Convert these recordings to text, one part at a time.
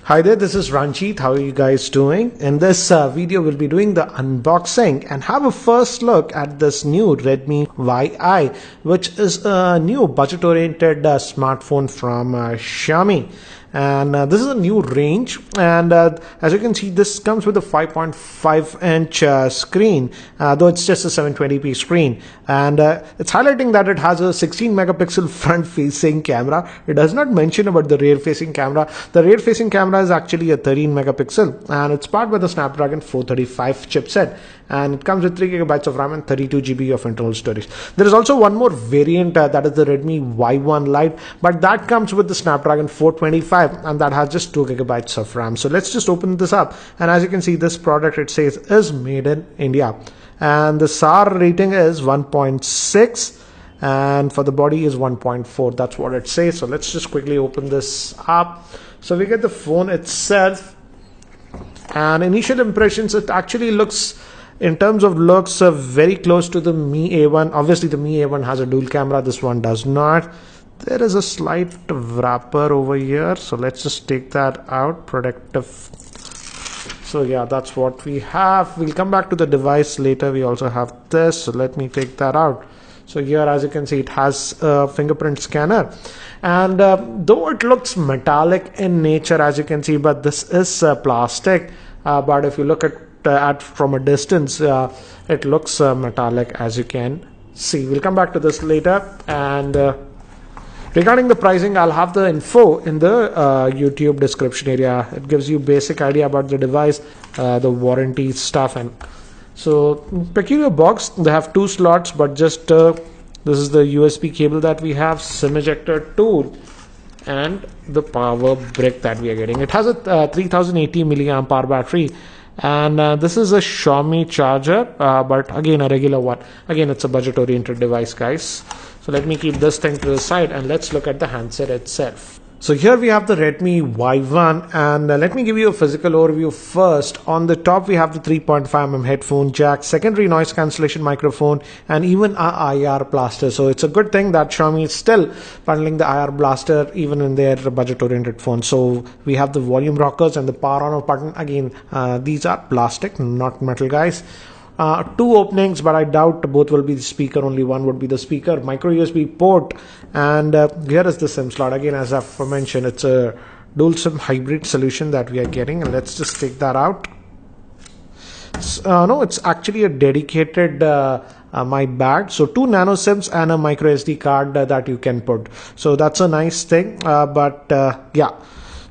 Hi there, this is Ranjit. How are you guys doing? In this video, we'll be doing the unboxing and have a first look at this new Redmi YI, which is a new budget-oriented smartphone from Xiaomi. And this is a new range, and as you can see, this comes with a 5.5-inch screen, though it's just a 720p screen, and it's highlighting that it has a 16 megapixel front facing camera. It does not mention about the rear facing camera. The rear facing camera is actually a 13 megapixel, and it's powered by the Snapdragon 435 chipset, and it comes with 3 gigabytes of RAM and 32 GB of internal storage. There is also one more variant, that is the Redmi Y1 Lite, but that comes with the Snapdragon 425, and that has just 2 gigabytes of RAM. So let's just open this up, and as you can see, this product, it says, is made in India, and the SAR rating is 1.6, and for the body is 1.4. That's what it says. So let's just quickly open this up. So we get the phone itself, and initial impressions, it actually looks, in terms of looks, very close to the Mi A1. Obviously the Mi A1 has a dual camera, this one does not. There is a slight wrapper over here, so let's just take that out. Protective. So yeah, that's what we have. We'll come back to the device later. We also have this, so let me take that out. So here, as you can see, it has a fingerprint scanner, and though it looks metallic in nature, as you can see, but this is plastic, but if you look at from a distance, it looks metallic, as you can see. We'll come back to this later. And regarding the pricing, I'll have the info in the YouTube description area. It gives you basic idea about the device, the warranty stuff. And so peculiar box, they have 2 slots, but just this is the USB cable that we have, SIM ejector tool, and the power brick that we are getting. It has a 3080 milliamp hour battery, and this is a Xiaomi charger, but again a regular one. Again, it's a budget oriented device, guys. So let me keep this thing to the side, and let's look at the handset itself. So here we have the Redmi Y1, and let me give you a physical overview first. On the top we have the 3.5mm headphone jack, secondary noise cancellation microphone, and even a IR blaster. So it's a good thing that Xiaomi is still bundling the IR blaster even in their budget oriented phone. So we have the volume rockers and the power on off button. Again, these are plastic, not metal, guys. 2 openings, but I doubt both will be the speaker. Only one would be the speaker. Micro USB port, and here is the SIM slot. Again, as I've mentioned, it's a dual SIM hybrid solution that we are getting, and let's just take that out. No, it's actually a dedicated my bag. So 2 nano SIMs and a micro SD card that you can put. So that's a nice thing. Yeah.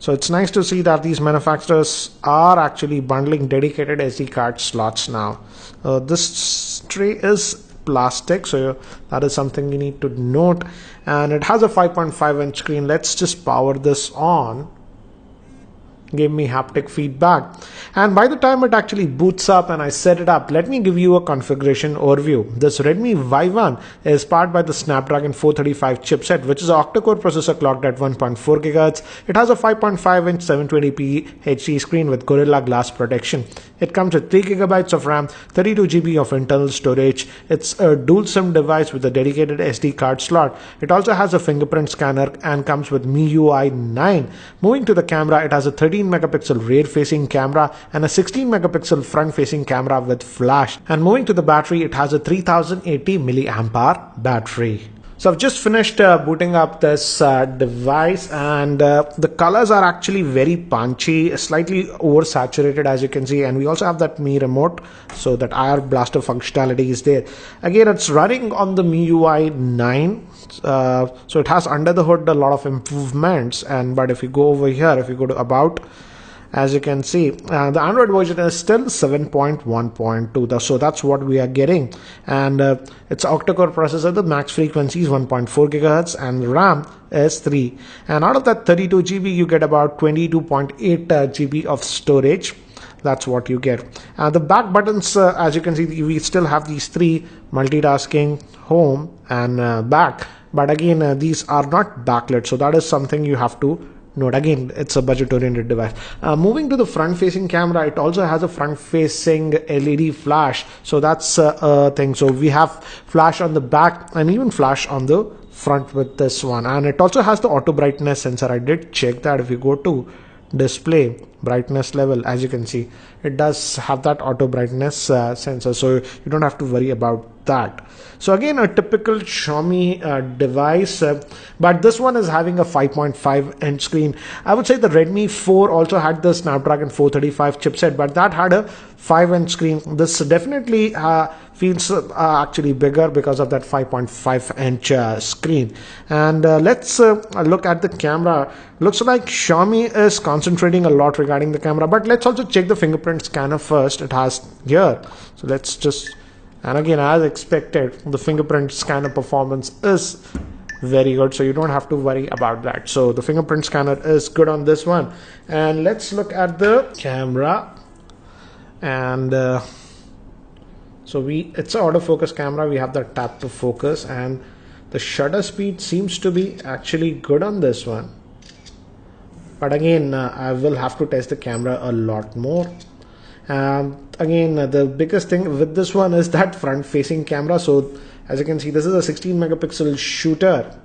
So it's nice to see that these manufacturers are actually bundling dedicated SD card slots now. This tray is plastic, so that is something you need to note. And it has a 5.5-inch screen. Let's just power this on. Give me haptic feedback, and by the time it actually boots up and I set it up, let me give you a configuration overview. This Redmi Y1 is powered by the Snapdragon 435 chipset, which is an octa-core processor clocked at 1.4 GHz. It has a 5.5-inch 720p HD screen with Gorilla Glass protection. It comes with 3 gigabytes of RAM, 32 GB of internal storage. It's a dual SIM device with a dedicated SD card slot. It also has a fingerprint scanner and comes with MIUI 9. Moving to the camera, it has a 13 megapixel rear facing camera and a 16 megapixel front facing camera with flash. And moving to the battery, it has a 3080 milliamp hour battery. So I've just finished booting up this device, and the colors are actually very punchy, slightly oversaturated, as you can see, and we also have that Mi remote, so that IR blaster functionality is there. Again, it's running on the MIUI 9, so it has under the hood a lot of improvements. But if you go over here, if you go to about, as you can see, the Android version is still 7.1.2, so that's what we are getting. And it's octa-core processor. The max frequency is 1.4 GHz and RAM is 3. And out of that 32 GB, you get about 22.8 GB of storage. That's what you get. The back buttons, as you can see, we still have these 3: multitasking, home, and back. But again, these are not backlit, so that is something you have to note. Again, it's a budget oriented device. Moving to the front facing camera, it also has a front facing LED flash, so that's a thing. So we have flash on the back and even flash on the front with this one. And it also has the auto brightness sensor. I did check that. If you go to display brightness level. As you can see, it does have that auto brightness sensor, so you don't have to worry about that. So again, a typical Xiaomi device, but this one is having a 5.5 inch screen. I would say the Redmi 4 also had the Snapdragon 435 chipset, but that had a 5-inch screen. This definitely feels actually bigger because of that 5.5-inch screen. And let's look at the camera. Looks like Xiaomi is concentrating a lot regarding the camera, but let's also check the fingerprint scanner first. It has here, so let's just, and again, as expected, the fingerprint scanner performance is very good, so you don't have to worry about that. So the fingerprint scanner is good on this one. And let's look at the camera. And so it's an autofocus camera. We have the tap to focus, and the shutter speed seems to be actually good on this one. But again, I will have to test the camera a lot more. Again, the biggest thing with this one is that front facing camera. So as you can see, this is a 16 megapixel shooter.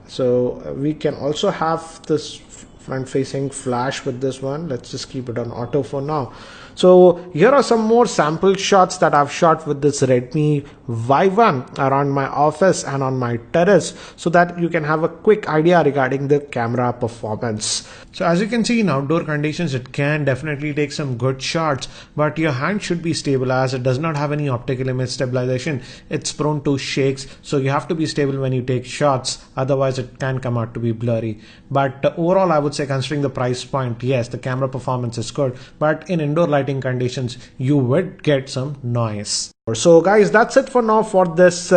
So we can also have this front facing flash with this one. Let's just keep it on auto for now. So here are some more sample shots that I've shot with this Redmi Y1 around my office and on my terrace, so that you can have a quick idea regarding the camera performance. So as you can see, in outdoor conditions it can definitely take some good shots, but your hand should be stable as it does not have any optical image stabilization. It's prone to shakes, so you have to be stable when you take shots, otherwise it can come out to be blurry. But overall, I would say, considering the price point, yes, the camera performance is good, but in indoor lighting conditions you would get some noise. So guys, that's it for now for this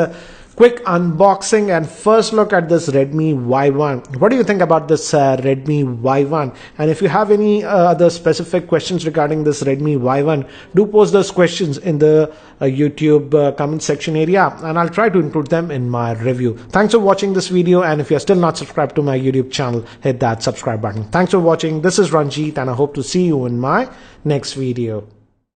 quick unboxing and first look at this Redmi Y1. What do you think about this Redmi Y1? And if you have any other specific questions regarding this Redmi Y1, do post those questions in the YouTube comment section area, and I'll try to include them in my review. Thanks for watching this video, and if you're still not subscribed to my YouTube channel, hit that subscribe button. Thanks for watching. This is Ranjit, and I hope to see you in my next video.